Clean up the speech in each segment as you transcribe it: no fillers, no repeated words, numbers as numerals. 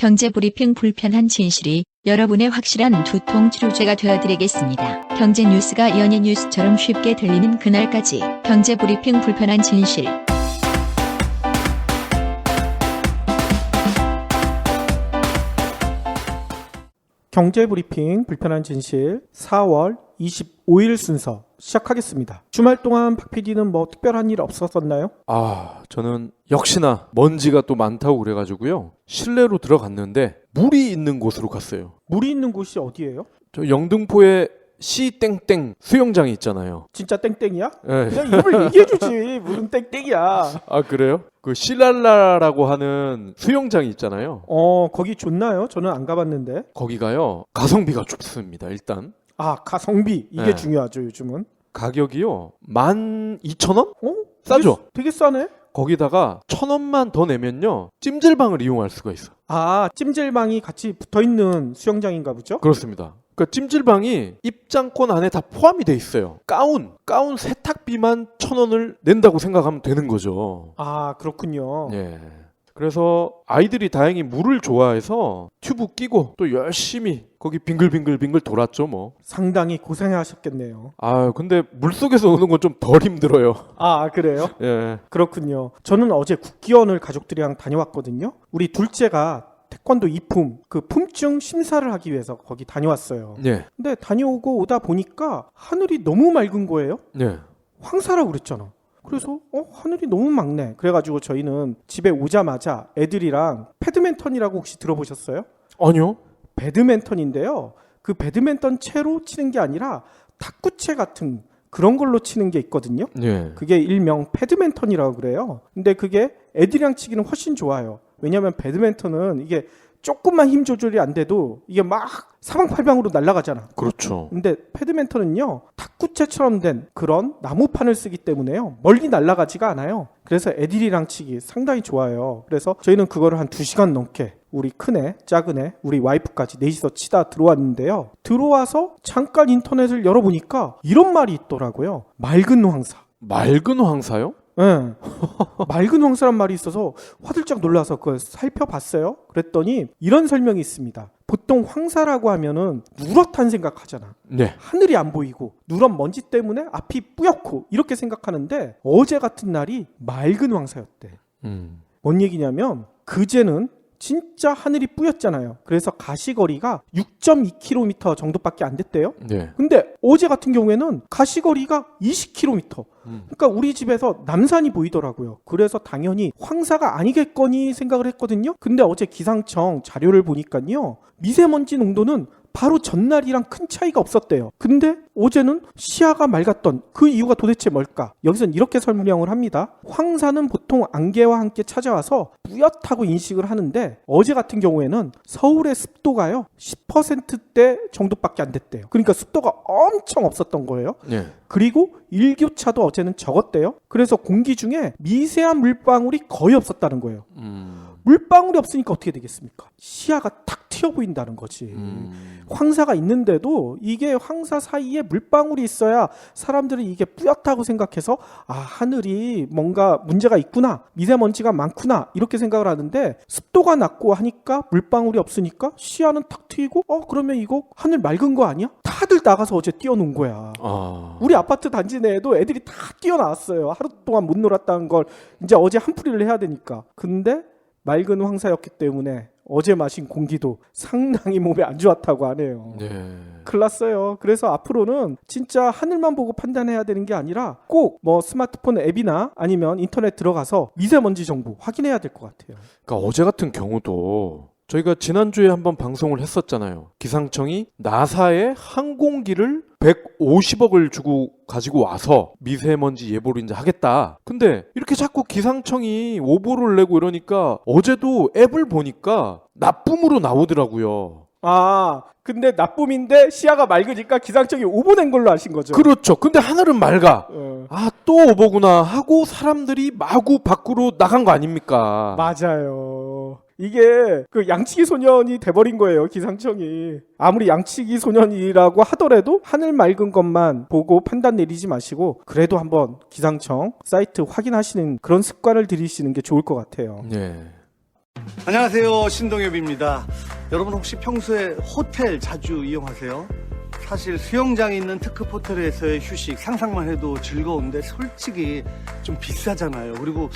경제브리핑 불편한 진실이 여러분의 확실한 두통 치료제가 되어드리겠습니다. 경제 뉴스가 연예 뉴스처럼 쉽게 들리는 그날까지 경제브리핑 불편한 진실. 경제브리핑 불편한 진실 4월 25일 순서 시작하겠습니다. 주말 동안 박 PD는 뭐 특별한 일 없었었나요? 저는 역시나 먼지가 또 많다고 그래가지고요. 실내로 들어갔는데 물이 있는 곳으로 갔어요. 물이 있는 곳이 어디예요? 저 영등포에 시땡땡 수영장이 있잖아요. 진짜 땡땡이야? 네. 그냥 이름을 얘기해주지. 무슨 땡땡이야. 아, 그래요? 그 실랄라라고 하는 수영장이 있잖아요. 거기 좋나요? 저는 안 가봤는데. 거기가요, 가성비가 좋습니다. 일단 가성비 이게 네. 중요하죠 요즘은. 가격이요 12,000원? 싸죠? 되게 싸네. 거기다가 1,000원만 더 내면요 찜질방을 이용할 수가 있어. 찜질방이 같이 붙어있는 수영장인가 보죠? 그렇습니다. 그러니까 찜질방이 입장권 안에 다 포함이 돼 있어요. 가운 세탁비만 1,000원을 낸다고 생각하면 되는 거죠. 그렇군요. 예. 그래서 아이들이 다행히 물을 좋아해서 튜브 끼고 또 열심히 거기 빙글빙글 돌았죠 뭐. 상당히 고생하셨겠네요. 근데 물속에서 오는 건 좀 덜 힘들어요. 그래요? 예. 그렇군요. 저는 어제 국기원을 가족들이랑 다녀왔거든요. 우리 둘째가 태권도 이품 그 품증 심사를 하기 위해서 거기 다녀왔어요. 예. 근데 다녀오고 오다 보니까 하늘이 너무 맑은 거예요. 예. 황사라고 그랬잖아. 그래서 하늘이 너무 맑네. 그래가지고 저희는 집에 오자마자 애들이랑 패드민턴이라고 혹시 들어보셨어요? 아니요. 배드민턴인데요. 그 배드민턴 채로 치는 게 아니라 탁구채 같은 그런 걸로 치는 게 있거든요. 예. 그게 일명 패드민턴이라고 그래요. 근데 그게 애들이랑 치기는 훨씬 좋아요. 왜냐하면 배드민턴은 이게 조금만 힘 조절이 안 돼도 이게 막 사방팔방으로 날아가잖아. 그렇죠. 근데 패드민턴은요 탁구채처럼 된 그런 나무판을 쓰기 때문에요 멀리 날아가지가 않아요. 그래서 애들이랑 치기 상당히 좋아요. 그래서 저희는 그거를 한 2시간 넘게 우리 큰애, 작은애, 우리 와이프까지 넷이서 치다 들어왔는데요. 들어와서 잠깐 인터넷을 열어보니까 이런 말이 있더라고요. 맑은 황사. 맑은 황사요? 네. 맑은 황사란 말이 있어서 화들짝 놀라서 그걸 살펴봤어요. 그랬더니 이런 설명이 있습니다. 보통 황사라고 하면은 누렇다는 생각하잖아. 네. 하늘이 안 보이고 누런 먼지 때문에 앞이 뿌옇고 이렇게 생각하는데 어제 같은 날이 맑은 황사였대. 뭔 얘기냐면 그제는 진짜 하늘이 뿌였잖아요. 그래서 가시거리가 6.2km 정도밖에 안 됐대요. 네. 근데 어제 같은 경우에는 가시거리가 20km. 그러니까 우리 집에서 남산이 보이더라고요. 그래서 당연히 황사가 아니겠거니 생각을 했거든요. 근데 어제 기상청 자료를 보니까요. 미세먼지 농도는 바로 전날이랑 큰 차이가 없었대요. 근데 어제는 시야가 맑았던 그 이유가 도대체 뭘까? 여기서는 이렇게 설명을 합니다. 황사는 보통 안개와 함께 찾아와서 뿌옇다고 인식을 하는데 어제 같은 경우에는 서울의 습도가요 10%대 정도밖에 안 됐대요. 그러니까 습도가 엄청 없었던 거예요. 네. 그리고 일교차도 어제는 적었대요. 그래서 공기 중에 미세한 물방울이 거의 없었다는 거예요. 물방울이 없으니까 어떻게 되겠습니까? 시야가 탁 튀어 보인다는 거지. 황사가 있는데도 이게 황사 사이에 물방울이 있어야 사람들이 이게 뿌옇다고 생각해서 하늘이 뭔가 문제가 있구나, 미세먼지가 많구나 이렇게 생각을 하는데 습도가 낮고 하니까 물방울이 없으니까 시야는 탁 트이고 그러면 이거 하늘 맑은 거 아니야? 다들 나가서 어제 뛰어논 거야. 우리 아파트 단지 내에도 애들이 다 뛰어나왔어요. 하루 동안 못 놀았다는 걸 이제 어제 한풀이를 해야 되니까. 근데 맑은 황사였기 때문에 어제 마신 공기도 상당히 몸에 안 좋았다고 하네요. 네. 큰일 났어요. 그래서 앞으로는 진짜 하늘만 보고 판단해야 되는 게 아니라 꼭 뭐 스마트폰 앱이나 아니면 인터넷 들어가서 미세먼지 정보 확인해야 될 것 같아요. 그러니까 어제 같은 경우도 저희가 지난주에 한번 방송을 했었잖아요. 기상청이 나사의 항공기를 150억을 주고 가지고 와서 미세먼지 예보를 이제 하겠다. 근데 이렇게 자꾸 기상청이 오보를 내고 이러니까 어제도 앱을 보니까 나쁨으로 나오더라고요. 근데 나쁨인데 시야가 맑으니까 기상청이 오보 낸 걸로 아신 거죠? 그렇죠. 근데 하늘은 맑아. 또 오보구나 하고 사람들이 마구 밖으로 나간 거 아닙니까? 맞아요. 이게 그 양치기 소년이 돼버린 거예요, 기상청이. 아무리 양치기 소년이라고 하더라도 하늘 맑은 것만 보고 판단 내리지 마시고 그래도 한번 기상청 사이트 확인하시는 그런 습관을 들이시는 게 좋을 것 같아요. 네. 안녕하세요, 신동엽입니다. 여러분 혹시 평소에 호텔 자주 이용하세요? 사실 수영장이 있는 특급 호텔에서의 휴식 상상만 해도 즐거운데 솔직히 좀 비싸잖아요. 그리고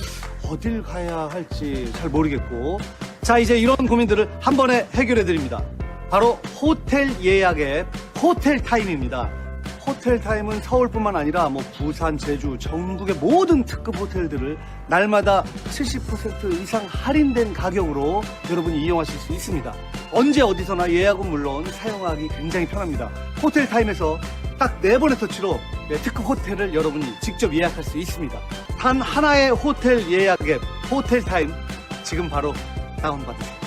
어딜 가야 할지 잘 모르겠고. 자, 이제 이런 고민들을 한 번에 해결해 드립니다. 바로 호텔 예약 앱 호텔타임입니다. 호텔타임은 서울뿐만 아니라 부산, 제주, 전국의 모든 특급 호텔들을 날마다 70% 이상 할인된 가격으로 여러분이 이용하실 수 있습니다. 언제 어디서나 예약은 물론 사용하기 굉장히 편합니다. 호텔타임에서 딱 4번의 터치로 특급 호텔을 여러분이 직접 예약할 수 있습니다. 단 하나의 호텔 예약 앱 호텔타임 지금 바로 다운받으세요.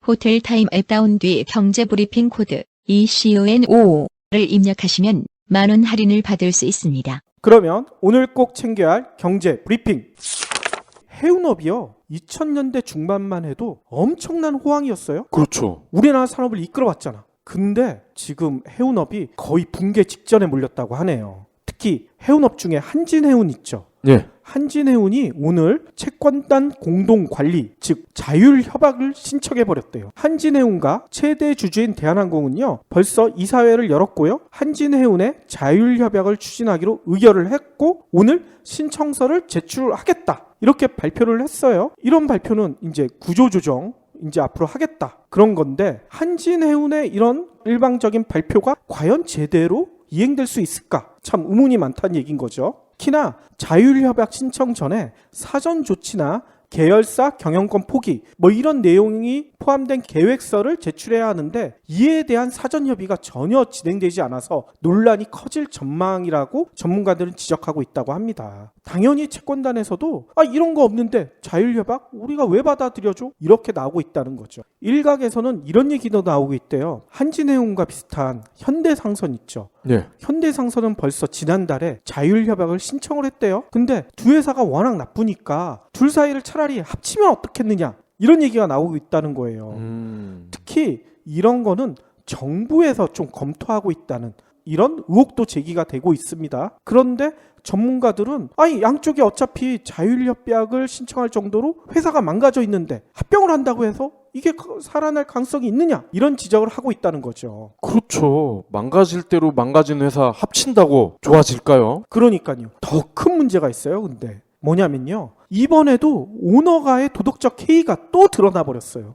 호텔타임 앱 다운 뒤 경제브리핑 코드 ECON55를 입력하시면 만원 할인을 받을 수 있습니다. 그러면 오늘 꼭 챙겨야 할 경제 브리핑. 해운업이요. 2000년대 중반만 해도 엄청난 호황이었어요. 그렇죠. 우리나라 산업을 이끌어왔잖아. 근데 지금 해운업이 거의 붕괴 직전에 몰렸다고 하네요. 특히 해운업 중에 한진해운 있죠. 네. 한진해운이 오늘 채권단 공동관리, 즉 자율협약을 신청해버렸대요. 한진해운과 최대 주주인 대한항공은요, 벌써 이사회를 열었고요. 한진해운의 자율협약을 추진하기로 의결을 했고 오늘 신청서를 제출하겠다. 이렇게 발표를 했어요. 이런 발표는 이제 구조조정 이제 앞으로 하겠다. 그런 건데 한진해운의 이런 일방적인 발표가 과연 제대로 이행될 수 있을까? 참 의문이 많다는 얘기인 거죠. 특히나 자율협약 신청 전에 사전 조치나 계열사 경영권 포기 이런 내용이 포함된 계획서를 제출해야 하는데 이에 대한 사전 협의가 전혀 진행되지 않아서 논란이 커질 전망이라고 전문가들은 지적하고 있다고 합니다. 당연히 채권단에서도 이런 거 없는데 자율협약 우리가 왜 받아들여줘? 이렇게 나오고 있다는 거죠. 일각에서는 이런 얘기도 나오고 있대요. 한진해운과 비슷한 현대상선 있죠. 네. 현대상선은 벌써 지난달에 자율협약을 신청을 했대요. 근데 두 회사가 워낙 나쁘니까 둘 사이를 차라리 합치면 어떻겠느냐 이런 얘기가 나오고 있다는 거예요. 특히 이런 거는 정부에서 좀 검토하고 있다는 이런 의혹도 제기가 되고 있습니다. 그런데 전문가들은 양쪽이 어차피 자율협약을 신청할 정도로 회사가 망가져 있는데 합병을 한다고 해서 이게 살아날 가능성이 있느냐 이런 지적을 하고 있다는 거죠. 그렇죠. 망가질 대로 망가진 회사 합친다고 좋아질까요? 그러니까요. 더 큰 문제가 있어요. 근데 뭐냐면요. 이번에도 오너가의 도덕적 해이가 또 드러나 버렸어요.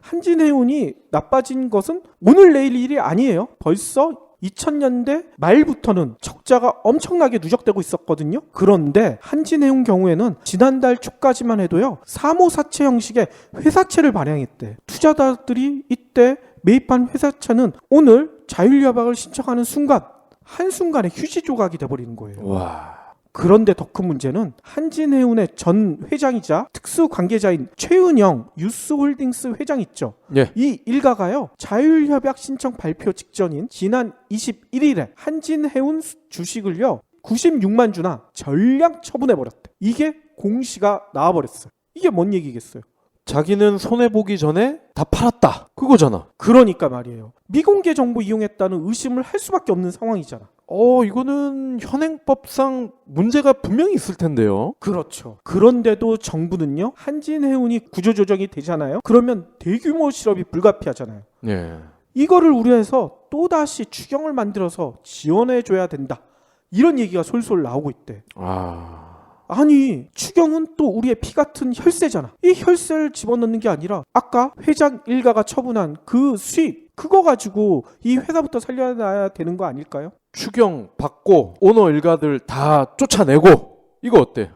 한진해운이 나빠진 것은 오늘 내일 일이 아니에요. 벌써 2000년대 말부터는 적자가 엄청나게 누적되고 있었거든요. 그런데 한진해운 경우에는 지난달 초까지만 해도요. 사모사채 형식의 회사채를 발행했대. 투자자들이 이때 매입한 회사채는 오늘 자율협약을 신청하는 순간 한순간에 휴지 조각이 돼버리는 거예요. 와. 그런데 더 큰 문제는 한진해운의 전 회장이자 특수 관계자인 최은영 유스홀딩스 회장 있죠. 예. 이 일가가요. 자율협약 신청 발표 직전인 지난 21일에 한진해운 주식을요. 96만 주나 전량 처분해버렸대. 이게 공시가 나와버렸어요. 이게 뭔 얘기겠어요? 자기는 손해보기 전에 다 팔았다. 그거잖아. 그러니까 말이에요. 미공개 정보 이용했다는 의심을 할 수밖에 없는 상황이잖아. 이거는 현행법상 문제가 분명히 있을 텐데요. 그렇죠. 그런데도 정부는요. 한진해운이 구조조정이 되잖아요. 그러면 대규모 실업이 불가피하잖아요. 예. 이거를 우려해서 또다시 추경을 만들어서 지원해줘야 된다. 이런 얘기가 솔솔 나오고 있대. 아니 추경은 또 우리의 피 같은 혈세잖아. 이 혈세를 집어넣는 게 아니라 아까 회장 일가가 처분한 그 수익 그거 가지고 이 회사부터 살려놔야 되는 거 아닐까요? 추경 받고 오너 일가들 다 쫓아내고 이거 어때?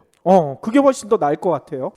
그게 훨씬 더 나을 것 같아요.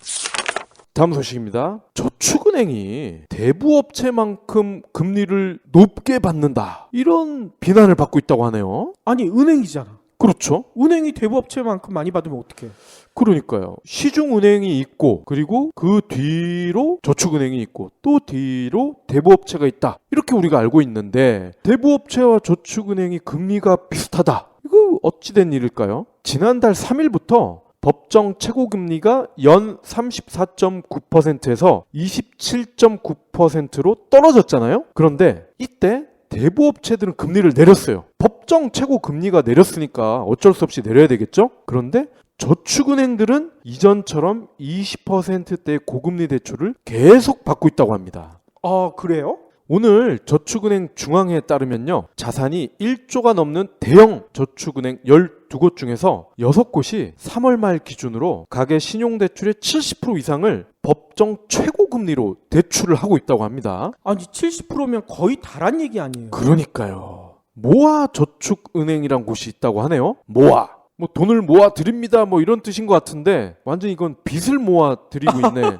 다음 소식입니다. 저축은행이 대부업체만큼 금리를 높게 받는다. 이런 비난을 받고 있다고 하네요. 아니 은행이잖아. 그렇죠. 은행이 대부업체만큼 많이 받으면 어떡해. 그러니까요. 시중은행이 있고 그리고 그 뒤로 저축은행이 있고 또 뒤로 대부업체가 있다. 이렇게 우리가 알고 있는데 대부업체와 저축은행이 금리가 비슷하다. 이거 어찌된 일일까요? 지난달 3일부터 법정 최고금리가 연 34.9%에서 27.9%로 떨어졌잖아요. 그런데 이때 대부업체들은 금리를 내렸어요. 법정 최고 금리가 내렸으니까 어쩔 수 없이 내려야 되겠죠? 그런데 저축은행들은 이전처럼 20%대의 고금리 대출을 계속 받고 있다고 합니다. 아, 그래요? 오늘 저축은행 중앙회에 따르면요, 자산이 1조가 넘는 대형 저축은행 12곳 중에서 6곳이 3월 말 기준으로 가계 신용대출의 70% 이상을 법정 최고금리로 대출을 하고 있다고 합니다. 아니 70%면 거의 다란 얘기 아니에요? 그러니까요. 모아 저축은행이란 곳이 있다고 하네요. 모아. 뭐 돈을 모아 드립니다. 뭐 이런 뜻인 것 같은데 완전 이건 빚을 모아 드리고 있네.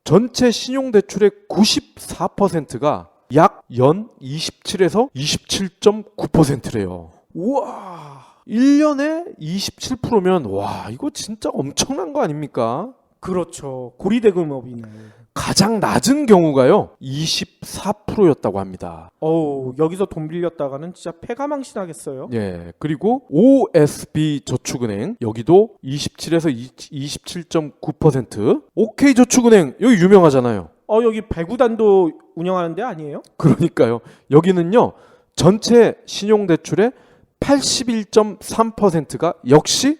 전체 신용대출의 94%가 약 연 27에서 27.9%래요. 우와. 1년에 27%면 와, 이거 진짜 엄청난 거 아닙니까? 그렇죠. 고리대금업이네. 가장 낮은 경우가요 24%였다고 합니다. 여기서 돈 빌렸다가는 진짜 패가망신하겠어요. 예, 그리고 OSB 저축은행 여기도 27에서 27.9%. OK저축은행 여기 유명하잖아요. 여기 배구단도 운영하는 데 아니에요? 그러니까요. 여기는요 전체 신용대출의 81.3%가 역시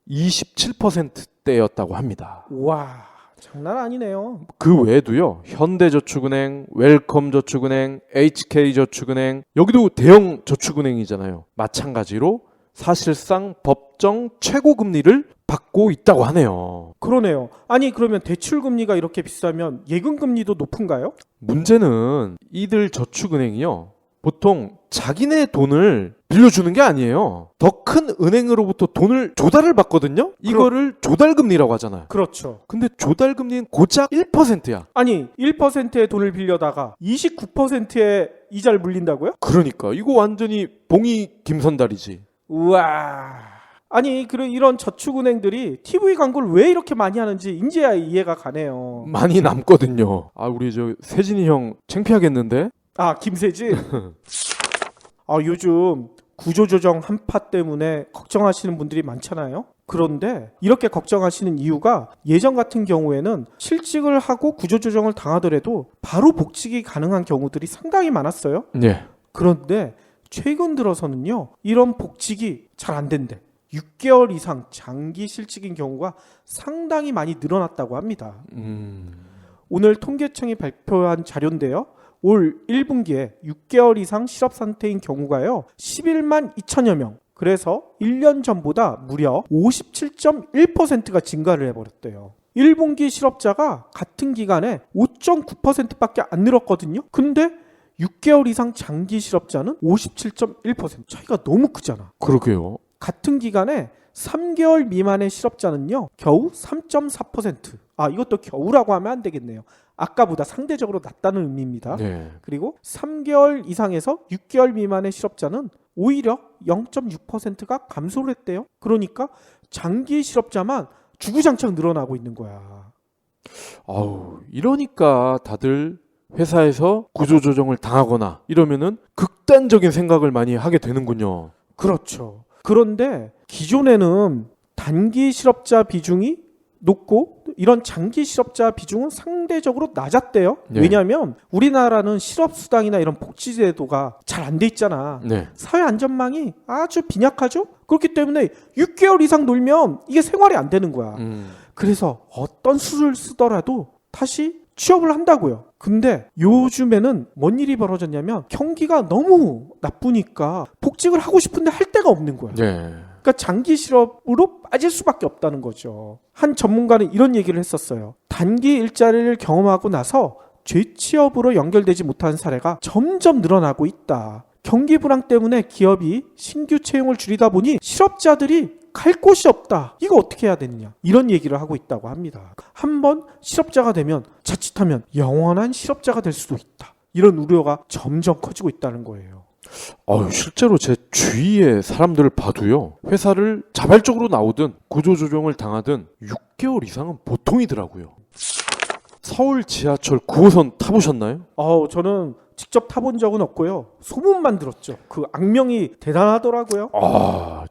27%대였다고 합니다. 와, 장난 아니네요. 그 외에도요 현대저축은행, 웰컴저축은행, HK저축은행 여기도 대형 저축은행이잖아요. 마찬가지로 사실상 법정 최고금리를 받고 있다고 하네요. 그러네요. 아니 그러면 대출금리가 이렇게 비싸면 예금금리도 높은가요? 문제는 이들 저축은행이요 보통 자기네 돈을 빌려주는 게 아니에요. 더 큰 은행으로부터 돈을 조달을 받거든요. 이거를 조달금리라고 하잖아요. 그렇죠. 근데 조달금리는 고작 1%야. 아니 1%의 돈을 빌려다가 29%의 이자를 물린다고요? 그러니까 이거 완전히 봉이 김선달이지. 우와. 아니 이런 저축은행들이 TV 광고를 왜 이렇게 많이 하는지 이제야 이해가 가네요. 많이 남거든요. 아 우리 저 세진이 형 창피하겠는데? 아 김세진. 요즘 구조조정 한파 때문에 걱정하시는 분들이 많잖아요. 그런데 이렇게 걱정하시는 이유가 예전 같은 경우에는 실직을 하고 구조조정을 당하더라도 바로 복직이 가능한 경우들이 상당히 많았어요. 네. 그런데 최근 들어서는요, 이런 복직이 잘 안 된대. 6개월 이상 장기 실직인 경우가 상당히 많이 늘어났다고 합니다. 오늘 통계청이 발표한 자료인데요. 올 1분기에 6개월 이상 실업 상태인 경우가요 11만 2천여 명. 그래서 1년 전보다 무려 57.1%가 증가를 해버렸대요. 1분기 실업자가 같은 기간에 5.9%밖에 안 늘었거든요. 근데 6개월 이상 장기 실업자는 57.1%. 차이가 너무 크잖아. 그러게요. 같은 기간에 3개월 미만의 실업자는요 겨우 3.4%. 이것도 겨우라고 하면 안 되겠네요. 아까보다 상대적으로 낮다는 의미입니다. 네. 그리고 3개월 이상에서 6개월 미만의 실업자는 오히려 0.6%가 감소를 했대요. 그러니까 장기 실업자만 주구장창 늘어나고 있는 거야. 이러니까 다들 회사에서 구조조정을 당하거나 이러면은 극단적인 생각을 많이 하게 되는군요. 그렇죠. 그런데 기존에는 단기 실업자 비중이 높고 이런 장기 실업자 비중은 상대적으로 낮았대요. 네. 왜냐하면 우리나라는 실업수당이나 이런 복지제도가 잘 안 돼 있잖아. 네. 사회 안전망이 아주 빈약하죠. 그렇기 때문에 6개월 이상 놀면 이게 생활이 안 되는 거야. 그래서 어떤 수술을 쓰더라도 다시 취업을 한다고요. 근데 요즘에는 뭔 일이 벌어졌냐면 경기가 너무 나쁘니까 복직을 하고 싶은데 할 데가 없는 거야. 네. 그러니까 장기 실업으로 빠질 수밖에 없다는 거죠. 한 전문가는 이런 얘기를 했었어요. 단기 일자리를 경험하고 나서 재취업으로 연결되지 못하는 사례가 점점 늘어나고 있다. 경기 불황 때문에 기업이 신규 채용을 줄이다 보니 실업자들이 갈 곳이 없다. 이거 어떻게 해야 되느냐. 이런 얘기를 하고 있다고 합니다. 한번 실업자가 되면 자칫하면 영원한 실업자가 될 수도 있다. 이런 우려가 점점 커지고 있다는 거예요. 실제로 제 주위의 사람들을 봐도요. 회사를 자발적으로 나오든 구조조정을 당하든 6개월 이상은 보통이더라고요. 서울 지하철 9호선 타보셨나요? 저는 직접 타본 적은 없고요. 소문만 들었죠. 그 악명이 대단하더라고요.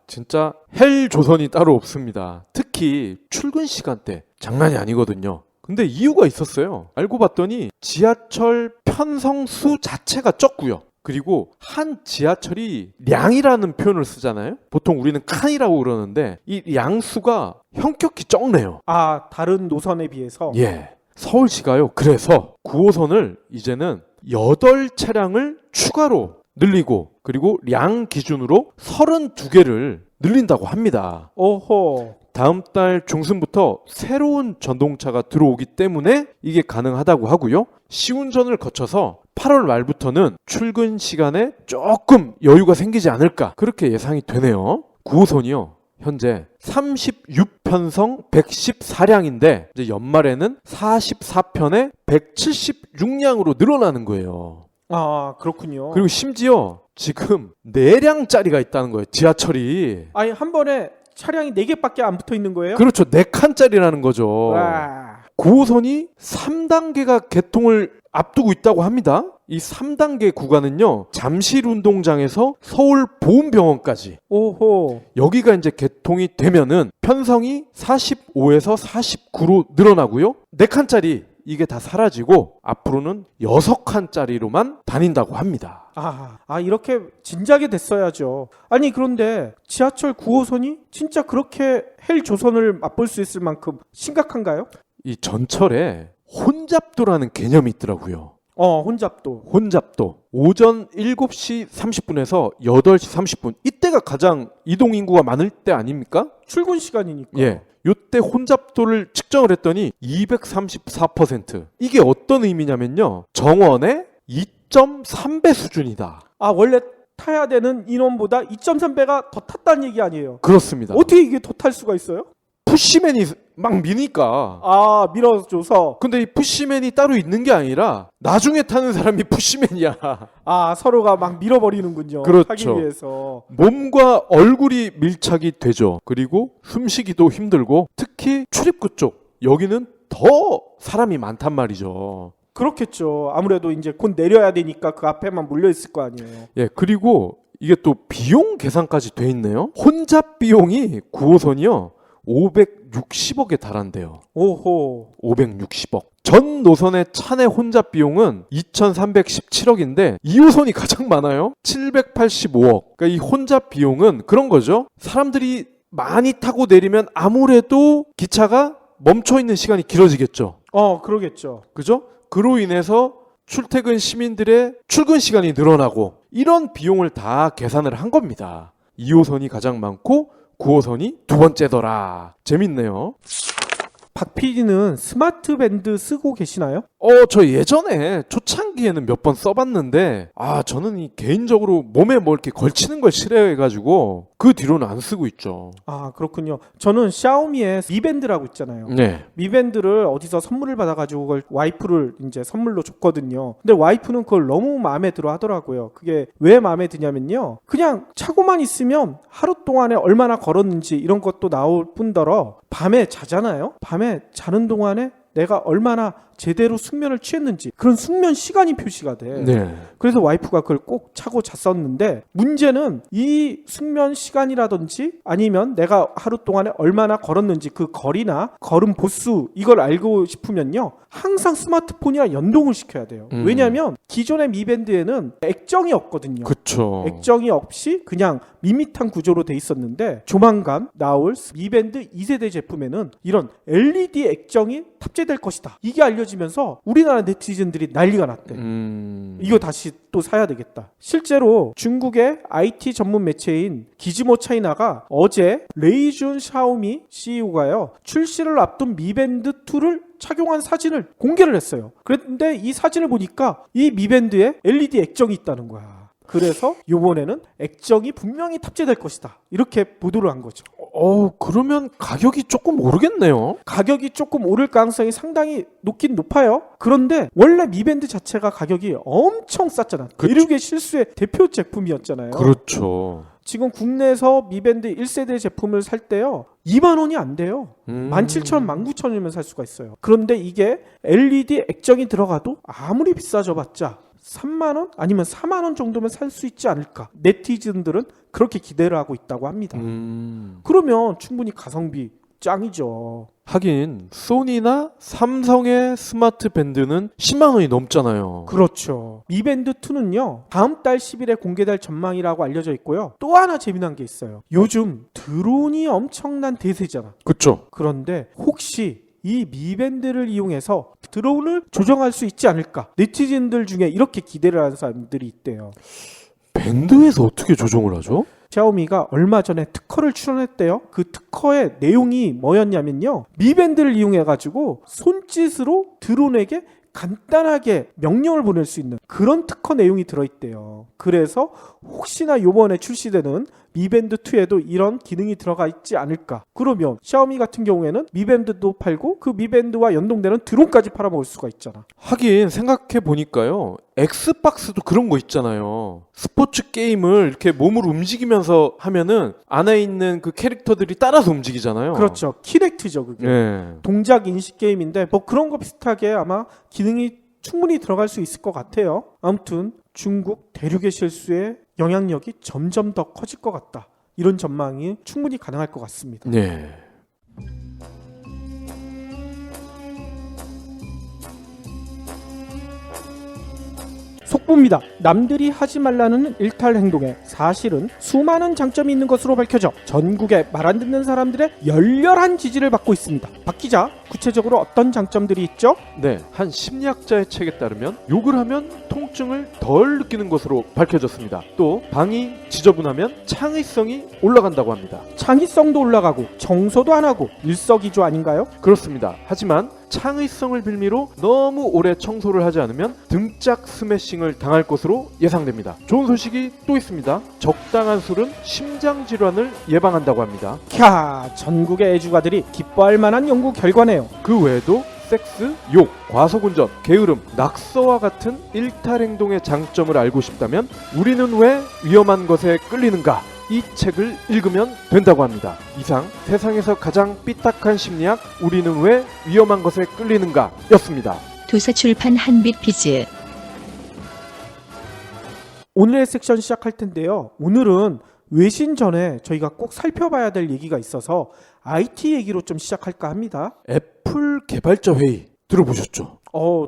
진짜 헬 조선이 따로 없습니다. 특히 출근 시간대 장난이 아니거든요. 근데 이유가 있었어요. 알고 봤더니 지하철 편성수 자체가 적고요. 그리고 한 지하철이 량이라는 표현을 쓰잖아요. 보통 우리는 칸이라고 그러는데 이 량수가 현격히 적네요. 아, 다른 노선에 비해서? 예. 서울시가요. 그래서 9호선을 이제는 8차량을 추가로 늘리고 그리고 량 기준으로 32개를 늘린다고 합니다. 오호. 다음 달 중순부터 새로운 전동차가 들어오기 때문에 이게 가능하다고 하고요. 시운전을 거쳐서 8월 말부터는 출근 시간에 조금 여유가 생기지 않을까 그렇게 예상이 되네요. 9호선이요. 현재 36편성 114량인데 이제 연말에는 44편에 176량으로 늘어나는 거예요. 아, 그렇군요. 그리고 심지어 지금 4량짜리가 있다는 거예요. 지하철이. 아니, 한 번에 차량이 4개밖에 안 붙어 있는 거예요? 그렇죠. 4칸짜리라는 거죠. 와. 9호선이 3단계가 개통을 앞두고 있다고 합니다. 이 3단계 구간은요. 잠실운동장에서 서울보훈병원까지 오호. 여기가 이제 개통이 되면은 편성이 45에서 49로 늘어나고요. 4칸짜리 이게 다 사라지고 앞으로는 6칸짜리로만 다닌다고 합니다. 이렇게 진작에 됐어야죠. 아니, 그런데 지하철 9호선이 진짜 그렇게 헬조선을 맛볼 수 있을 만큼 심각한가요? 이 전철에 혼잡도라는 개념이 있더라고요. 혼잡도. 혼잡도. 오전 7시 30분에서 8시 30분. 이때가 가장 이동 인구가 많을 때 아닙니까? 출근 시간이니까. 예. 요때 혼잡도를 측정을 했더니 234%. 이게 어떤 의미냐면요. 정원의 2.3배 수준이다. 원래 타야 되는 인원보다 2.3배가 더 탔다는 얘기 아니에요? 그렇습니다. 어떻게 이게 더 탈 수가 있어요? 푸시맨이 막 미니까. 밀어줘서. 근데 이 푸시맨이 따로 있는 게 아니라 나중에 타는 사람이 푸시맨이야. 서로가 막 밀어버리는군요. 그렇죠. 타기 위해서. 몸과 얼굴이 밀착이 되죠. 그리고 숨쉬기도 힘들고 특히 출입구 쪽 여기는 더 사람이 많단 말이죠. 그렇겠죠. 아무래도 이제 곧 내려야 되니까 그 앞에만 몰려 있을 거 아니에요. 예, 그리고 이게 또 비용 계산까지 돼 있네요. 혼잡 비용이 9호선이요. 560억에 달한대요. 오호. 560억. 전 노선의 차내 혼잡 비용은 2,317억인데 2호선이 가장 많아요. 785억. 그러니까 이 혼잡 비용은 그런 거죠. 사람들이 많이 타고 내리면 아무래도 기차가 멈춰 있는 시간이 길어지겠죠. 그러겠죠. 그죠? 그로 인해서 출퇴근 시민들의 출근 시간이 늘어나고 이런 비용을 다 계산을 한 겁니다. 2호선이 가장 많고 9호선이 두 번째더라. 재밌네요. 박 PD는 스마트 밴드 쓰고 계시나요? 저 예전에 초창기에는 몇 번 써봤는데 저는 이 개인적으로 몸에 뭐 이렇게 걸치는 걸 싫어해가지고 그 뒤로는 안 쓰고 있죠. 그렇군요. 저는 샤오미의 Mi 밴드라고 있잖아요. 네. Mi 밴드를 어디서 선물을 받아가지고 그걸 와이프를 이제 선물로 줬거든요. 근데 와이프는 그걸 너무 마음에 들어 하더라고요. 그게 왜 마음에 드냐면요. 그냥 차고만 있으면 하루 동안에 얼마나 걸었는지 이런 것도 나올 뿐더러 밤에 자잖아요. 밤에 자는 동안에 내가 얼마나 제대로 숙면을 취했는지 그런 숙면 시간이 표시가 돼. 네. 그래서 와이프가 그걸 꼭 차고 잤었는데 문제는 이 숙면 시간이라든지 아니면 내가 하루 동안에 얼마나 걸었는지 그 거리나 걸음 보수 이걸 알고 싶으면요. 항상 스마트폰이랑 연동을 시켜야 돼요. 왜냐하면 기존의 미밴드에는 액정이 없거든요. 그쵸. 액정이 없이 그냥 밋밋한 구조로 돼 있었는데 조만간 나올 미밴드 2세대 제품에는 이런 LED 액정이 탑재될 것이다. 이게 알려지면서 우리나라 네티즌들이 난리가 났대. 이거 다시 또 사야 되겠다. 실제로 중국의 IT 전문 매체인 기즈모 차이나가 어제 레이준 샤오미 CEO가요. 출시를 앞둔 미밴드 2를 착용한 사진을 공개를 했어요. 그런데 이 사진을 보니까 이 미밴드에 LED 액정이 있다는 거야. 그래서 이번에는 액정이 분명히 탑재될 것이다. 이렇게 보도를 한 거죠. 그러면 가격이 조금 오르겠네요. 가격이 조금 오를 가능성이 상당히 높긴 높아요. 그런데 원래 미밴드 자체가 가격이 엄청 쌌잖아. 대륙의 실수의 대표 제품이었잖아요. 그렇죠. 지금 국내에서 미밴드 1세대 제품을 살 때요. 2만 원이 안 돼요. 17,000원, 19,000원이면 살 수가 있어요. 그런데 이게 LED 액정이 들어가도 아무리 비싸져 봤자 3만 원 아니면 4만 원 정도면 살 수 있지 않을까. 네티즌들은 그렇게 기대를 하고 있다고 합니다. 그러면 충분히 가성비 짱이죠. 하긴 소니나 삼성의 스마트 밴드는 10만 원이 넘잖아요. 그렇죠. 미 밴드 2는요. 다음 달 10일에 공개될 전망이라고 알려져 있고요. 또 하나 재미난 게 있어요. 요즘 드론이 엄청난 대세잖아. 그쵸? 그런데 혹시 이 미 밴드를 이용해서 드론을 조정할 수 있지 않을까? 네티즌들 중에 이렇게 기대를 하는 사람들이 있대요. 밴드에서 어떻게 조정을 하죠? 샤오미가 얼마 전에 특허를 출원했대요. 그 특허의 내용이 뭐였냐면요. 미 밴드를 이용해가지고 손짓으로 드론에게 간단하게 명령을 보낼 수 있는 그런 특허 내용이 들어있대요. 그래서 혹시나 요번에 출시되는 미 밴드 2에도 이런 기능이 들어가 있지 않을까. 그러면 샤오미 같은 경우에는 미 밴드도 팔고 그 미 밴드와 연동되는 드론까지 팔아먹을 수가 있잖아. 하긴 생각해 보니까요. 엑스박스도 그런 거 있잖아요. 스포츠 게임을 이렇게 몸을 움직이면서 하면은 안에 있는 그 캐릭터들이 따라서 움직이잖아요. 그렇죠. 키넥트죠, 그게. 네. 동작 인식 게임인데 뭐 그런 거 비슷하게 아마 기능이 충분히 들어갈 수 있을 것 같아요. 아무튼 중국 대륙의 실수의 영향력이 점점 더 커질 것 같다. 이런 전망이 충분히 가능할 것 같습니다. 네. 속보입니다. 남들이 하지 말라는 일탈 행동에 사실은 수많은 장점이 있는 것으로 밝혀져 전국의 말 안 듣는 사람들의 열렬한 지지를 받고 있습니다. 박 기자, 구체적으로 어떤 장점들이 있죠? 네, 한 심리학자의 책에 따르면 욕을 하면 통증을 덜 느끼는 것으로 밝혀졌습니다. 또 방이 지저분하면 창의성이 올라간다고 합니다. 창의성도 올라가고 청소도 안 하고 일석이조 아닌가요? 그렇습니다. 하지만 창의성을 빌미로 너무 오래 청소를 하지 않으면 등짝 스매싱을 당할 것으로 예상됩니다. 좋은 소식이 또 있습니다. 적당한 술은 심장 질환을 예방한다고 합니다. 캬, 전국의 애주가들이 기뻐할 만한 연구 결과네요. 그 외에도 섹스, 욕, 과속운전, 게으름, 낙서와 같은 일탈 행동의 장점을 알고 싶다면 우리는 왜 위험한 것에 끌리는가? 이 책을 읽으면 된다고 합니다. 이상 세상에서 가장 삐딱한 심리학 우리는 왜 위험한 것에 끌리는가 였습니다. 도서출판 한빛비즈. 오늘의 섹션 시작할 텐데요. 오늘은 외신 전에 저희가 꼭 살펴봐야 될 얘기가 있어서 IT 얘기로 좀 시작할까 합니다. 애플 개발자 회의 들어보셨죠?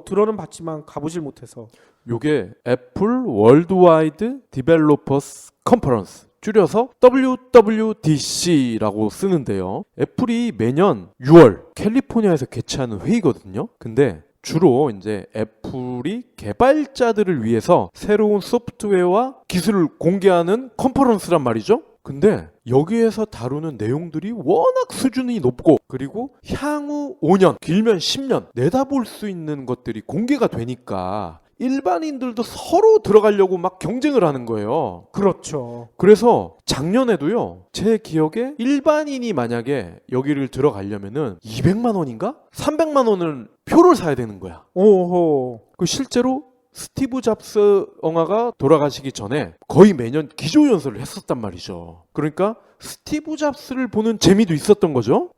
들어는 봤지만 가보질 못해서. 요게 애플 월드와이드 디벨로퍼스 컨퍼런스 줄여서 WWDC라고 쓰는데요. 애플이 매년 6월 캘리포니아에서 개최하는 회의거든요. 근데 주로 이제 애플이 개발자들을 위해서 새로운 소프트웨어와 기술을 공개하는 컨퍼런스란 말이죠. 근데 여기에서 다루는 내용들이 워낙 수준이 높고 그리고 향후 5년, 길면 10년 내다볼 수 있는 것들이 공개가 되니까 일반인들도 서로 들어가려고 막 경쟁을 하는 거예요. 그렇죠. 그래서 작년에도요, 제 기억에 일반인이 만약에 여기를 들어가려면은 200만 원인가? 300만 원을 표를 사야 되는 거야. 오호. 그 실제로 스티브 잡스 엉아가 돌아가시기 전에 거의 매년 기조연설을 했었단 말이죠. 그러니까 스티브 잡스를 보는 재미도 있었던 거죠.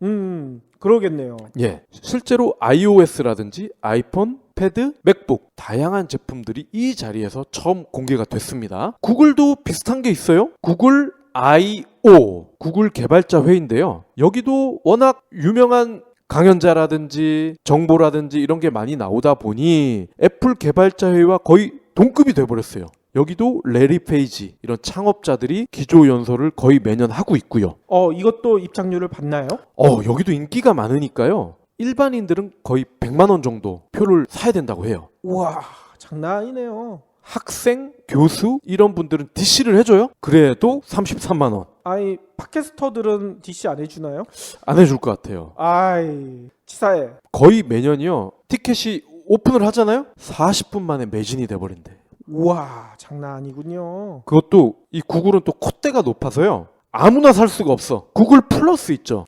그러겠네요. 예, 실제로 iOS라든지 아이폰, 패드, 맥북 다양한 제품들이 이 자리에서 처음 공개가 됐습니다. 구글도 비슷한 게 있어요. 구글 I/O, 구글 개발자 회의인데요. 여기도 워낙 유명한 강연자라든지 정보라든지 이런 게 많이 나오다 보니 애플 개발자 회의와 거의 동급이 돼버렸어요. 여기도 레리 페이지 이런 창업자들이 기조 연설을 거의 매년 하고 있고요. 이것도 입장료를 받나요? 여기도 인기가 많으니까요. 일반인들은 거의 100만 원 정도 표를 사야 된다고 해요. 우와, 장난 아니네요. 학생, 교수 이런 분들은 DC를 해줘요. 그래도 33만 원. 아이, 팟캐스터들은 DC 안 해주나요? 안 해줄 것 같아요. 아이, 치사해. 거의 매년이요. 티켓이 오픈을 하잖아요. 40분 만에 매진이 돼버린대. 우와, 장난 아니군요. 그것도 이 구글은 또 콧대가 높아서요. 아무나 살 수가 없어. 구글 플러스 있죠.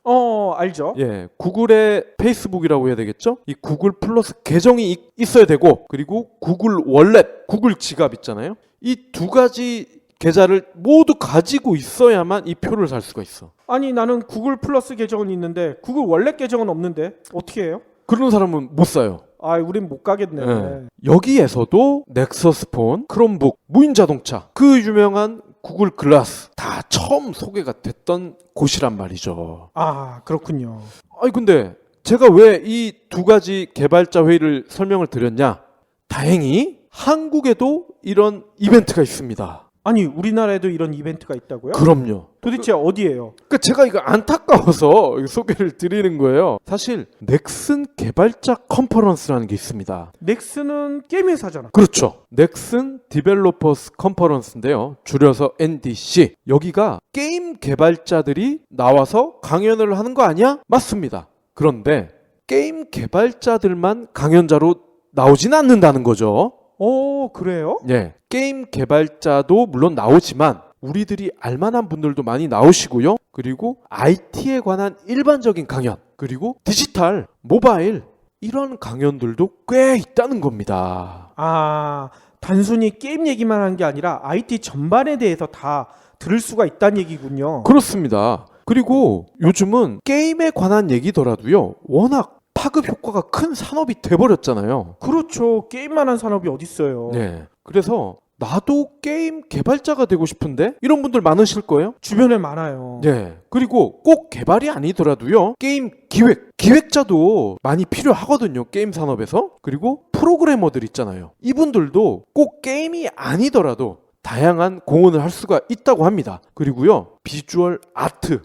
알죠. 예, 구글의 페이스북이라고 해야 되겠죠? 이 구글 플러스 계정이 있어야 되고, 그리고 구글 월렛, 구글 지갑 있잖아요. 이 두 가지 계좌를 모두 가지고 있어야만 이 표를 살 수가 있어. 아니, 나는 구글 플러스 계정은 있는데 구글 원래 계정은 없는데 어떻게 해요? 그런 사람은 못 사요. 우린 못 가겠네. 예. 여기에서도 넥서스 폰, 크롬북, 무인 자동차, 그 유명한 구글 글라스 다 처음 소개가 됐던 곳이란 말이죠. 그렇군요. 아니 근데 제가 왜 이 두 가지 개발자 회의를 설명을 드렸냐? 다행히 한국에도 이런 이벤트가 있습니다. 아니 우리나라에도 이런 이벤트가 있다고요? 그럼요. 도대체 어디예요? 그러니까 제가 이거 안타까워서 소개를 드리는 거예요. 사실 넥슨 개발자 컨퍼런스라는 게 있습니다. 넥슨은 게임 회사잖아. 그렇죠. 넥슨 디벨로퍼스 컨퍼런스인데요. 줄여서 NDC. 여기가 게임 개발자들이 나와서 강연을 하는 거 아니야? 맞습니다. 그런데 게임 개발자들만 강연자로 나오진 않는다는 거죠. 그래요? 예. 게임 개발자도 물론 나오지만 우리들이 알만한 분들도 많이 나오시고요. 그리고 IT에 관한 일반적인 강연, 그리고 디지털, 모바일 이런 강연들도 꽤 있다는 겁니다. 아, 단순히 게임 얘기만 하는 게 아니라 IT 전반에 대해서 다 들을 수가 있다는 얘기군요. 그렇습니다. 그리고 요즘은 게임에 관한 얘기더라도요. 워낙 파급 효과가 큰 산업이 돼버렸잖아요. 그렇죠. 게임만 한 산업이 어딨어요. 네. 그래서 나도 게임 개발자가 되고 싶은데 이런 분들 많으실 거예요. 주변에 많아요. 네. 그리고 꼭 개발이 아니더라도요. 게임 기획자도 많이 필요하거든요. 게임 산업에서. 그리고 프로그래머들 있잖아요. 이분들도 꼭 게임이 아니더라도 다양한 공헌을 할 수가 있다고 합니다. 그리고요. 비주얼 아트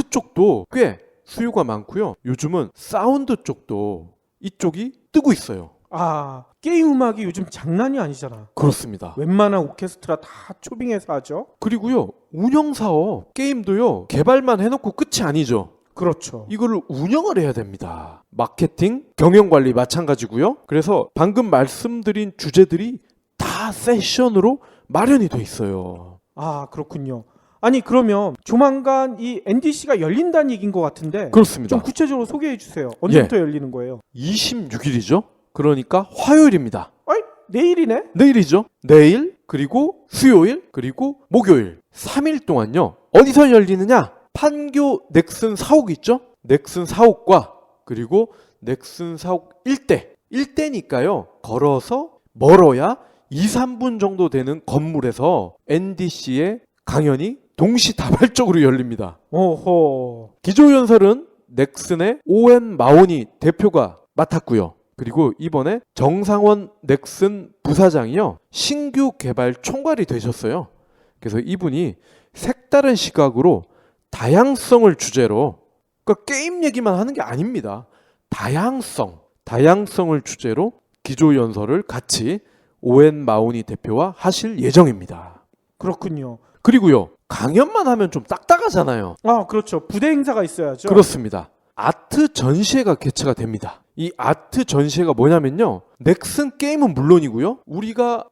쪽도 꽤 수요가 많고요. 요즘은 사운드 쪽도 이쪽이 뜨고 있어요. 아, 게임 음악이 요즘 장난이 아니잖아. 그렇습니다. 웬만한 오케스트라 다 초빙해서 하죠. 그리고요. 운영사업 게임도요. 개발만 해놓고 끝이 아니죠. 그렇죠. 이거를 운영을 해야 됩니다. 마케팅, 경영관리 마찬가지고요. 그래서 방금 말씀드린 주제들이 다 세션으로 마련이 돼 있어요. 아, 그렇군요. 아니 그러면 조만간 이 NDC가 열린다는 얘기인 것 같은데 그렇습니다. 좀 구체적으로 소개해 주세요. 언제부터 열리는 거예요? 26일이죠. 그러니까 화요일입니다. 아이, 내일이네? 내일이죠. 내일, 그리고 수요일, 그리고 목요일 3일 동안요. 어디서 열리느냐? 판교 넥슨 사옥 있죠? 넥슨 사옥과 그리고 넥슨 사옥 일대니까요. 걸어서 멀어야 2, 3분 정도 되는 건물에서 NDC의 강연이 동시다발적으로 열립니다. 오호. 기조연설은 넥슨의 오웬 마오니 대표가 맡았고요. 그리고 이번에 정상원 넥슨 부사장이요. 신규 개발 총괄이 되셨어요. 그래서 이분이 색다른 시각으로 다양성을 주제로, 그러니까 게임 얘기만 하는 게 아닙니다. 다양성을 주제로 기조연설을 같이 오웬 마오니 대표와 하실 예정입니다. 그렇군요. 그리고요. 강연만 하면 좀 딱딱하잖아요. 아, 그렇죠. 부대 행사가 있어야죠. 그렇습니다. 아트 전시회가 개최가 됩니다. 이 아트 전시회가 뭐냐면요. 넥슨 게임은 물론이고요. 우리가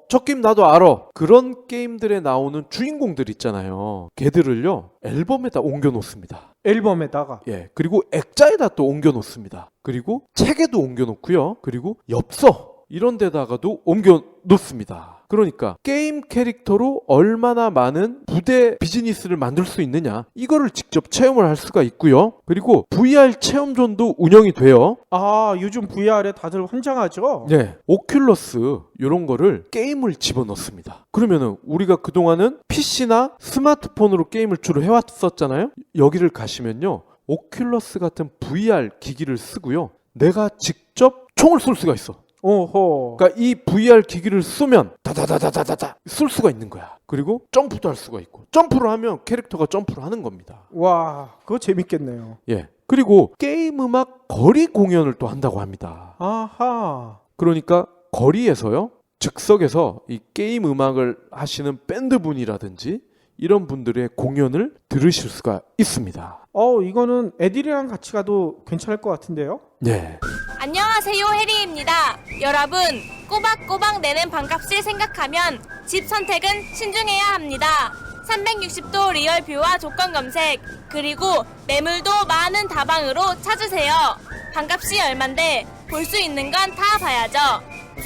저 게임 나도 알아. 그런 게임들에 나오는 주인공들 있잖아요. 걔들을요. 앨범에다 옮겨 놓습니다. 앨범에다가. 예. 그리고 액자에다 또 옮겨 놓습니다. 그리고 책에도 옮겨 놓고요. 그리고 엽서 이런 데다가도 옮겨 놓습니다. 그러니까 게임 캐릭터로 얼마나 많은 부대 비즈니스를 만들 수 있느냐 이거를 직접 체험을 할 수가 있고요. 그리고 VR 체험존도 운영이 돼요. 아, 요즘 VR에 다들 환장하죠? 네, 오큘러스 이런 거를 게임을 집어넣습니다. 그러면은 우리가 그동안은 PC나 스마트폰으로 게임을 주로 해왔었잖아요. 여기를 가시면요. 오큘러스 같은 VR 기기를 쓰고요. 내가 직접 총을 쏠 수가 있어. 오호. 그러니까 이 VR 기기를 쏘면 다다다다다다 쏠 수가 있는 거야. 그리고 점프도 할 수가 있고 점프를 하면 캐릭터가 점프를 하는 겁니다. 와, 그거 재밌겠네요. 예. 그리고 게임 음악 거리 공연을 또 한다고 합니다. 아하. 그러니까 거리에서요. 즉석에서 이 게임 음악을 하시는 밴드분이라든지 이런 분들의 공연을 들으실 수가 있습니다. 이거는 애들이랑 같이 가도 괜찮을 것 같은데요? 네. 안녕하세요, 해리입니다. 여러분, 꼬박꼬박 내는 반값을 생각하면 집 선택은 신중해야 합니다. 360도 리얼뷰와 조건 검색, 그리고 매물도 많은 다방으로 찾으세요. 반값이 얼만데 볼 수 있는 건 다 봐야죠.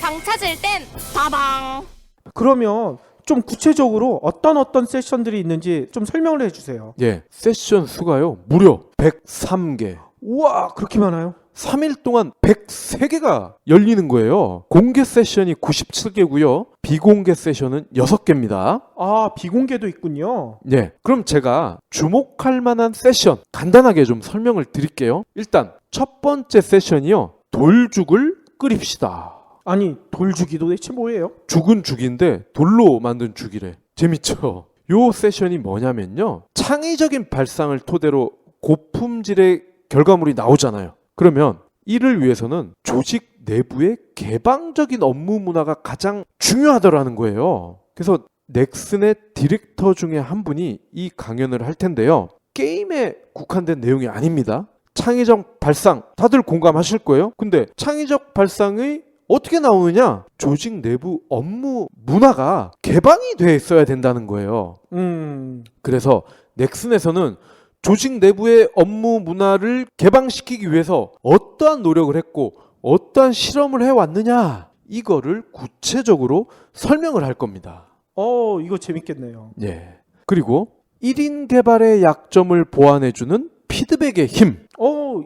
방 찾을 땐 다방. 그러면 좀 구체적으로 어떤 세션들이 있는지 좀 설명을 해주세요. 예. 세션 수가요. 무려 103개. 우와, 그렇게 많아요? 3일 동안 103개가 열리는 거예요. 공개 세션이 97개고요. 비공개 세션은 6개입니다. 아, 비공개도 있군요. 네, 그럼 제가 주목할 만한 세션 간단하게 좀 설명을 드릴게요. 일단 첫 번째 세션이요. 돌죽을 끓입시다. 아니, 돌주기도 대체 뭐예요? 죽은 죽인데 돌로 만든 죽이래. 재밌죠? 요 세션이 뭐냐면요. 창의적인 발상을 토대로 고품질의 결과물이 나오잖아요. 그러면 이를 위해서는 조직 내부의 개방적인 업무 문화가 가장 중요하다라는 거예요. 그래서 넥슨의 디렉터 중에 한 분이 이 강연을 할 텐데요. 게임에 국한된 내용이 아닙니다. 창의적 발상 다들 공감하실 거예요. 근데 창의적 발상의 어떻게 나오느냐? 조직 내부 업무 문화가 개방이 돼 있어야 된다는 거예요. 그래서 넥슨에서는 조직 내부의 업무 문화를 개방시키기 위해서 어떠한 노력을 했고 어떠한 실험을 해왔느냐 이거를 구체적으로 설명을 할 겁니다. 이거 재밌겠네요. 예. 그리고 1인 개발의 약점을 보완해주는 피드백의 힘.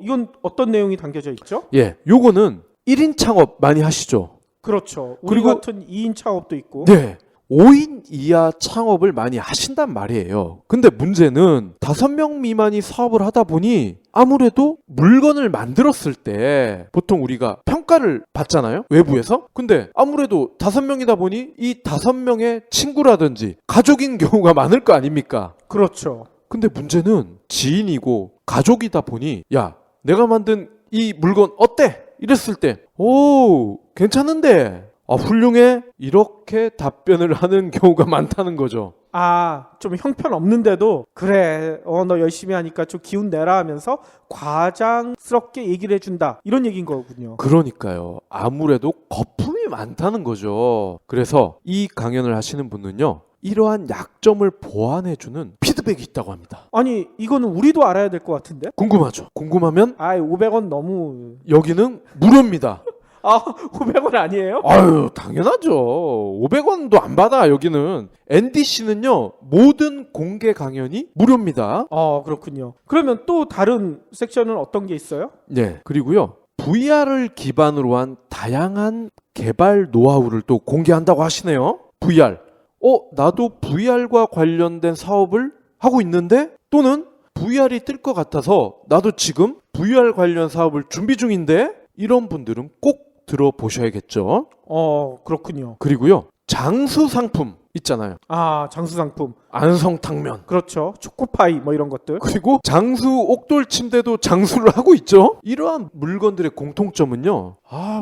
이건 어떤 내용이 담겨져 있죠? 예. 요거는 1인 창업 많이 하시죠? 그렇죠. 우리 그리고- 같은 2인 창업도 있고. 네. 5인 이하 창업을 많이 하신단 말이에요. 근데 문제는 5명 미만이 사업을 하다 보니 아무래도 물건을 만들었을 때 보통 우리가 평가를 받잖아요. 외부에서. 근데 아무래도 5명이다 보니 이 5명의 친구라든지 가족인 경우가 많을 거 아닙니까? 그렇죠. 근데 문제는 지인이고 가족이다 보니 야, 내가 만든 이 물건 어때? 이랬을 때 오, 괜찮은데 훌륭해? 이렇게 답변을 하는 경우가 많다는 거죠. 좀 형편없는데도 그래, 너 열심히 하니까 좀 기운 내라 하면서 과장스럽게 얘기를 해준다. 이런 얘기인 거군요. 그러니까요. 아무래도 거품이 많다는 거죠. 그래서 이 강연을 하시는 분은요. 이러한 약점을 보완해주는 피드백이 있다고 합니다. 아니, 이거는 우리도 알아야 될 것 같은데? 궁금하죠? 궁금하면 500원 너무... 여기는 무료입니다. 500원 아니에요? 아유, 당연하죠. 500원도 안 받아, 여기는. NDC는요, 모든 공개 강연이 무료입니다. 그렇군요. 그러면 또 다른 섹션은 어떤 게 있어요? 네. 그리고요, VR을 기반으로 한 다양한 개발 노하우를 또 공개한다고 하시네요. VR. 나도 VR과 관련된 사업을 하고 있는데, 또는 VR이 뜰 것 같아서 나도 지금 VR 관련 사업을 준비 중인데, 이런 분들은 꼭 들어보셔야겠죠. 그렇군요. 그리고요, 장수 상품 있잖아요. 장수 상품. 안성탕면. 그렇죠. 초코파이 뭐 이런 것들. 그리고 장수 옥돌 침대도 장수를 하고 있죠. 이러한 물건들의 공통점은요.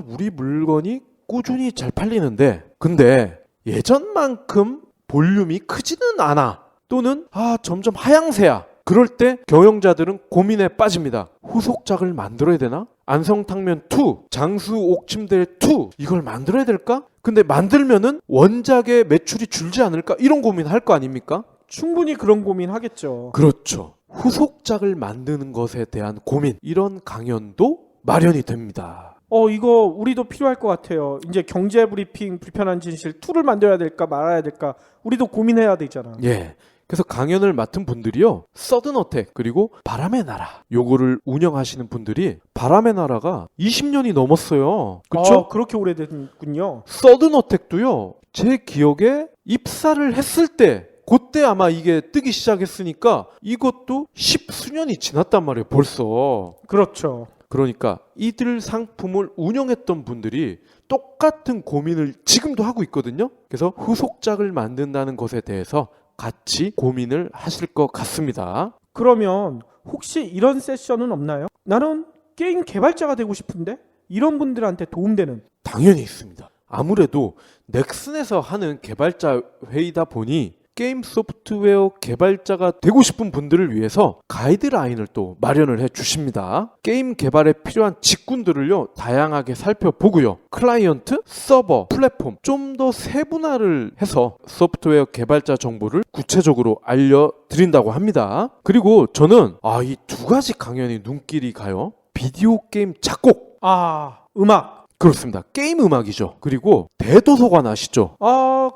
우리 물건이 꾸준히 잘 팔리는데 근데 예전만큼 볼륨이 크지는 않아. 또는 점점 하향세야. 그럴 때 경영자들은 고민에 빠집니다. 후속작을 만들어야 되나? 안성탕면 2, 장수 옥침대 2 이걸 만들어야 될까? 근데 만들면은 원작의 매출이 줄지 않을까? 이런 고민할 거 아닙니까? 충분히 그런 고민 하겠죠. 그렇죠. 후속작을 만드는 것에 대한 고민 이런 강연도 마련이 됩니다. 이거 우리도 필요할 것 같아요. 이제 경제 브리핑 불편한 진실 2를 만들어야 될까 말아야 될까 우리도 고민해야 되잖아. 예. 그래서 강연을 맡은 분들이요. 서든어택 그리고 바람의 나라 요거를 운영하시는 분들이 바람의 나라가 20년이 넘었어요. 그렇죠? 그렇게 오래됐군요. 서든어택도요. 제 기억에 입사를 했을 때 그때 아마 이게 뜨기 시작했으니까 이것도 10수년이 지났단 말이에요. 벌써. 그렇죠. 그러니까 이들 상품을 운영했던 분들이 똑같은 고민을 지금도 하고 있거든요. 그래서 후속작을 만든다는 것에 대해서 같이 고민을 하실 것 같습니다. 그러면 혹시 이런 세션은 없나요? 나는 게임 개발자가 되고 싶은데 이런 분들한테 도움되는. 당연히 있습니다. 아무래도 넥슨에서 하는 개발자 회의다 보니 게임 소프트웨어 개발자가 되고 싶은 분들을 위해서 가이드라인을 또 마련을 해 주십니다. 게임 개발에 필요한 직군들을요 다양하게 살펴보고요. 클라이언트, 서버, 플랫폼 좀 더 세분화를 해서 소프트웨어 개발자 정보를 구체적으로 알려드린다고 합니다. 그리고 저는 이 2가지 강연이 눈길이 가요. 비디오 게임 작곡, 음악. 그렇습니다. 게임 음악이죠. 그리고 대도서관 아시죠?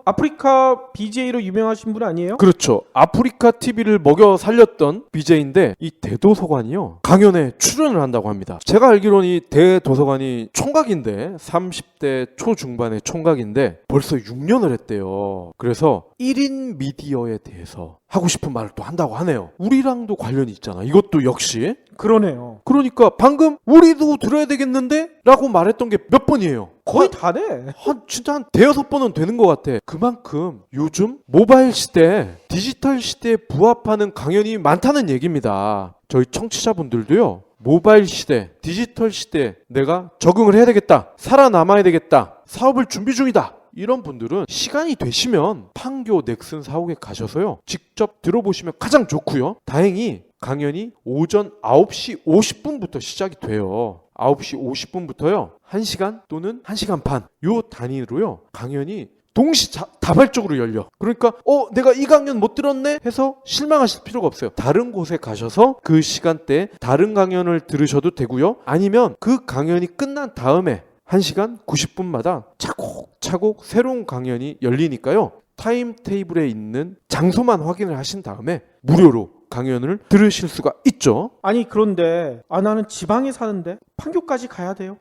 아프리카 BJ로 유명하신 분 아니에요? 그렇죠. 아프리카 TV를 먹여 살렸던 BJ인데 이 대도서관이요. 강연에 출연을 한다고 합니다. 제가 알기로는 이 대도서관이 총각인데 30대 초중반의 총각인데 벌써 6년을 했대요. 그래서 1인 미디어에 대해서 하고 싶은 말을 또 한다고 하네요. 우리랑도 관련이 있잖아. 이것도 역시. 그러네요. 그러니까 방금 우리도 들어야 되겠는데? 라고 말했던 게 몇 번이에요? 거의 다네. 진짜 한 대여섯 번은 되는 것 같아. 그만큼 요즘 모바일 시대, 디지털 시대에 부합하는 강연이 많다는 얘기입니다. 저희 청취자분들도요. 모바일 시대, 디지털 시대에 내가 적응을 해야 되겠다. 살아남아야 되겠다. 사업을 준비 중이다. 이런 분들은 시간이 되시면 판교 넥슨 사옥에 가셔서요. 직접 들어보시면 가장 좋고요. 다행히 강연이 오전 9시 50분부터 시작이 돼요. 9시 50분부터요. 1시간 또는 1시간 반 요 단위로요. 강연이 동시다발적으로 열려. 그러니까 내가 이 강연 못 들었네 해서 실망하실 필요가 없어요. 다른 곳에 가셔서 그 시간대에 다른 강연을 들으셔도 되고요. 아니면 그 강연이 끝난 다음에 1시간 90분마다 차곡차곡 새로운 강연이 열리니까요. 타임테이블에 있는 장소만 확인을 하신 다음에 무료로 강연을 들으실 수가 있죠. 아니 그런데 나는 지방에 사는데 판교까지 가야 돼요?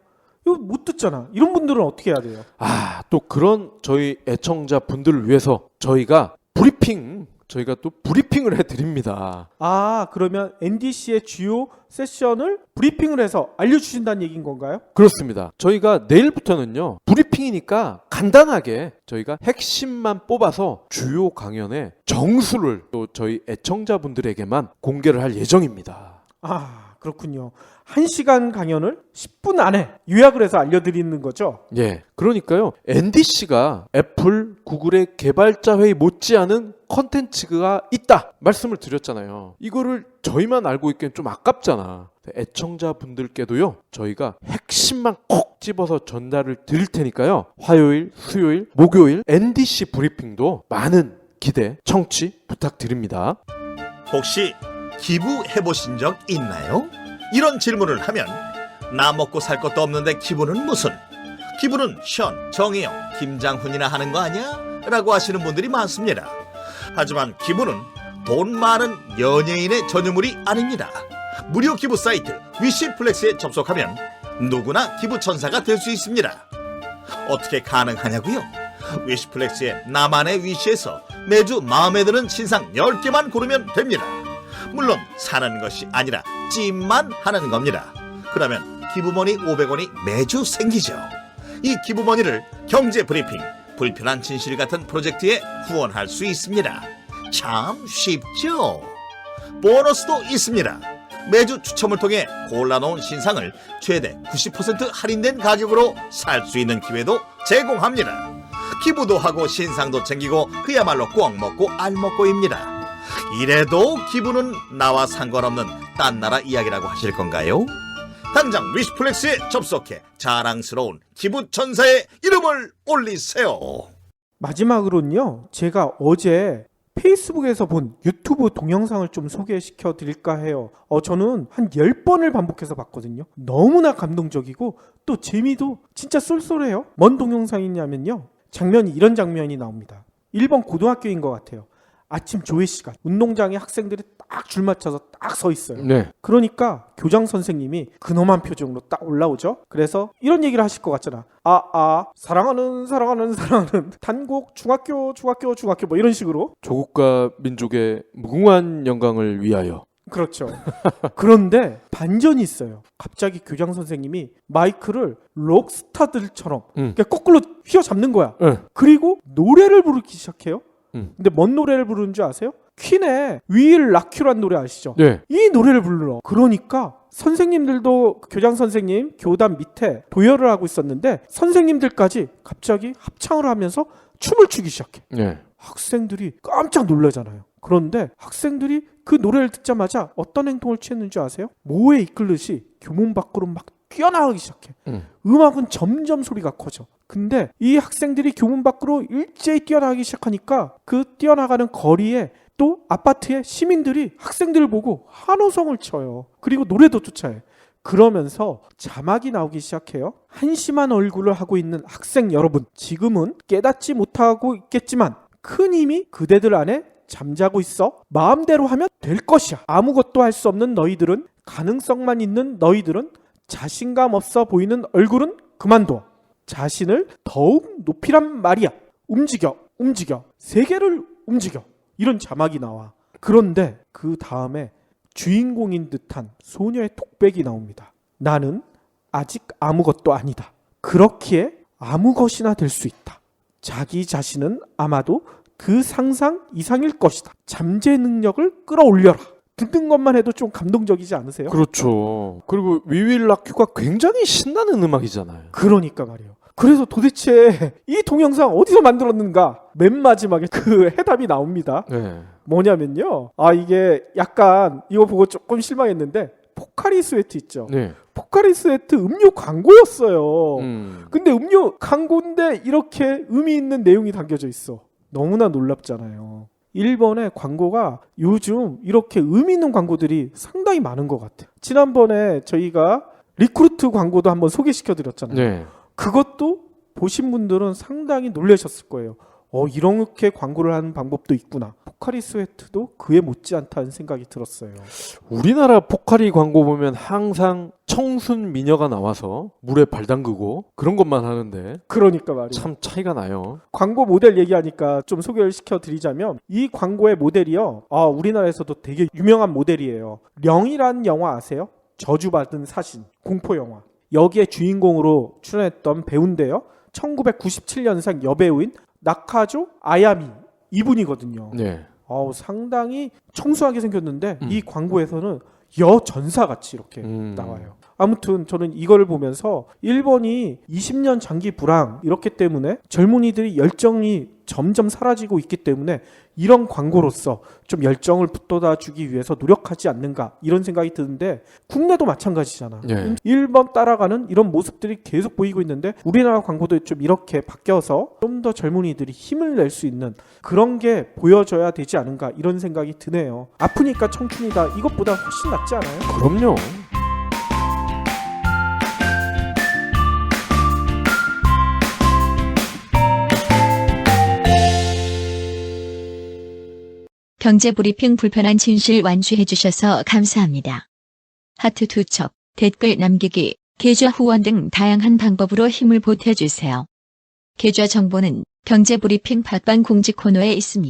이거 못 듣잖아. 이런 분들은 어떻게 해야 돼요? 또 그런 저희 애청자 분들을 위해서 저희가 또 브리핑을 해드립니다. 그러면 NDC의 주요 세션을 브리핑을 해서 알려주신다는 얘기인 건가요? 그렇습니다. 저희가 내일부터는요. 브리핑이니까 간단하게 저희가 핵심만 뽑아서 주요 강연의 정수를 또 저희 애청자분들에게만 공개를 할 예정입니다. 그렇군요. 1시간 강연을 10분 안에 요약을 해서 알려드리는 거죠? 예. 그러니까요. NDC가 애플, 구글의 개발자 회의 못지않은 컨텐츠가 있다 말씀을 드렸잖아요. 이거를 저희만 알고 있기엔 좀 아깝잖아. 애청자분들께도요. 저희가 핵심만 콕 집어서 전달을 드릴 테니까요. 화요일, 수요일, 목요일 NDC 브리핑도 많은 기대, 청취 부탁드립니다. 혹시 기부해보신 적 있나요? 이런 질문을 하면 나 먹고 살 것도 없는데 기부는 무슨? 기부는 션, 정혜영, 김장훈이나 하는 거 아니야? 라고 하시는 분들이 많습니다. 하지만 기부는 돈 많은 연예인의 전유물이 아닙니다. 무료 기부 사이트 위시플렉스에 접속하면 누구나 기부천사가 될 수 있습니다. 어떻게 가능하냐고요? 위시플렉스의 나만의 위시에서 매주 마음에 드는 신상 10개만 고르면 됩니다. 물론 사는 것이 아니라 찜만 하는 겁니다. 그러면 기부머니 500원이 매주 생기죠. 이 기부머니를 경제브리핑, 불편한 진실 같은 프로젝트에 후원할 수 있습니다. 참 쉽죠? 보너스도 있습니다. 매주 추첨을 통해 골라놓은 신상을 최대 90% 할인된 가격으로 살 수 있는 기회도 제공합니다. 기부도 하고 신상도 챙기고 그야말로 꽉 먹고 알 먹고입니다. 이래도 기부는 나와 상관없는 딴 나라 이야기라고 하실 건가요? 당장 위시플렉스에 접속해 자랑스러운 기부천사의 이름을 올리세요. 마지막으로는요. 제가 어제 페이스북에서 본 유튜브 동영상을 좀 소개시켜 드릴까 해요. 저는 한 10번을 반복해서 봤거든요. 너무나 감동적이고 또 재미도 진짜 쏠쏠해요. 뭔 동영상이냐면요. 이런 장면이 나옵니다. 일본 고등학교인 것 같아요. 아침 조회 시간 운동장에 학생들이 딱 줄 맞춰서 딱 서 있어요. 네. 그러니까 교장 선생님이 근엄한 표정으로 딱 올라오죠. 그래서 이런 얘기를 하실 것 같잖아. 사랑하는 단국 중학교 뭐 이런 식으로. 조국과 민족의 무궁한 영광을 위하여. 그렇죠. 그런데 반전이 있어요. 갑자기 교장 선생님이 마이크를 록스타들처럼 그러니까 거꾸로 휘어잡는 거야. 그리고 노래를 부르기 시작해요. 근데 뭔 노래를 부르는 줄 아세요? 퀸의 Will Rock You란 노래 아시죠? 네. 이 노래를 불러. 그러니까 선생님들도 교장 선생님 교단 밑에 도열을 하고 있었는데 선생님들까지 갑자기 합창을 하면서 춤을 추기 시작해. 네. 학생들이 깜짝 놀라잖아요. 그런데 학생들이 그 노래를 듣자마자 어떤 행동을 취했는지 아세요? 모에 이끌듯이 교문 밖으로 막 뛰어나가기 시작해. 음악은 점점 소리가 커져. 근데 이 학생들이 교문 밖으로 일제히 뛰어나가기 시작하니까 그 뛰어나가는 거리에 또 아파트에 시민들이 학생들을 보고 환호성을 쳐요. 그리고 노래도 쫓아해. 그러면서 자막이 나오기 시작해요. 한심한 얼굴을 하고 있는 학생 여러분, 지금은 깨닫지 못하고 있겠지만 큰 힘이 그대들 안에 잠자고 있어. 마음대로 하면 될 것이야. 아무것도 할 수 없는 너희들은, 가능성만 있는 너희들은, 자신감 없어 보이는 얼굴은 그만둬. 자신을 더욱 높이란 말이야. 움직여, 움직여. 세계를 움직여. 이런 자막이 나와. 그런데 그 다음에 주인공인 듯한 소녀의 톡백이 나옵니다. 나는 아직 아무것도 아니다. 그렇기에 아무 것이나 될 수 있다. 자기 자신은 아마도 그 상상 이상일 것이다. 잠재 능력을 끌어올려라. 듣는 것만 해도 좀 감동적이지 않으세요? 그렇죠. 그리고 위윌라큐가 굉장히 신나는 음악이잖아요. 그러니까 말이에요. 그래서 도대체 이 동영상 어디서 만들었는가? 맨 마지막에 그 해답이 나옵니다. 네. 뭐냐면요. 이게 약간 이거 보고 조금 실망했는데 포카리 스웨트 있죠. 네. 포카리 스웨트 음료 광고였어요. 음. 근데 음료 광고인데 이렇게 의미 있는 내용이 담겨져 있어. 너무나 놀랍잖아요. 일본의 광고가 요즘 이렇게 의미 있는 광고들이 상당히 많은 것 같아요. 지난번에 저희가 리크루트 광고도 한번 소개시켜 드렸잖아요. 네. 그것도 보신 분들은 상당히 놀라셨을 거예요. 이렇게 광고를 하는 방법도 있구나. 포카리 스웨트도 그에 못지않다는 생각이 들었어요. 우리나라 포카리 광고 보면 항상 청순 미녀가 나와서 물에 발 담그고 그런 것만 하는데 그러니까 말이에요. 참 차이가 나요. 광고 모델 얘기하니까 좀 소개를 시켜드리자면 이 광고의 모델이요. 우리나라에서도 되게 유명한 모델이에요. 령이라는 영화 아세요? 저주받은 사신, 공포 영화. 여기에 주인공으로 출연했던 배우인데요. 1997년생 여배우인 나카조 아야미 이분이거든요. 네. 상당히 청순하게 생겼는데 이 광고에서는 여전사같이 이렇게 나와요. 아무튼 저는 이거를 보면서 일본이 20년 장기 불황 이렇기 때문에 젊은이들이 열정이 점점 사라지고 있기 때문에 이런 광고로서 좀 열정을 북돋아 주기 위해서 노력하지 않는가 이런 생각이 드는데 국내도 마찬가지잖아. 네. 일본 따라가는 이런 모습들이 계속 보이고 있는데 우리나라 광고도 좀 이렇게 바뀌어서 좀 더 젊은이들이 힘을 낼 수 있는 그런 게 보여줘야 되지 않은가 이런 생각이 드네요. 아프니까 청춘이다 이것보다 훨씬 낫지 않아요? 그럼요. 경제브리핑 불편한 진실 완수해 주셔서 감사합니다. 하트 투척, 댓글 남기기, 계좌 후원 등 다양한 방법으로 힘을 보태주세요. 계좌 정보는 경제브리핑 팟빵 공지 코너에 있습니다.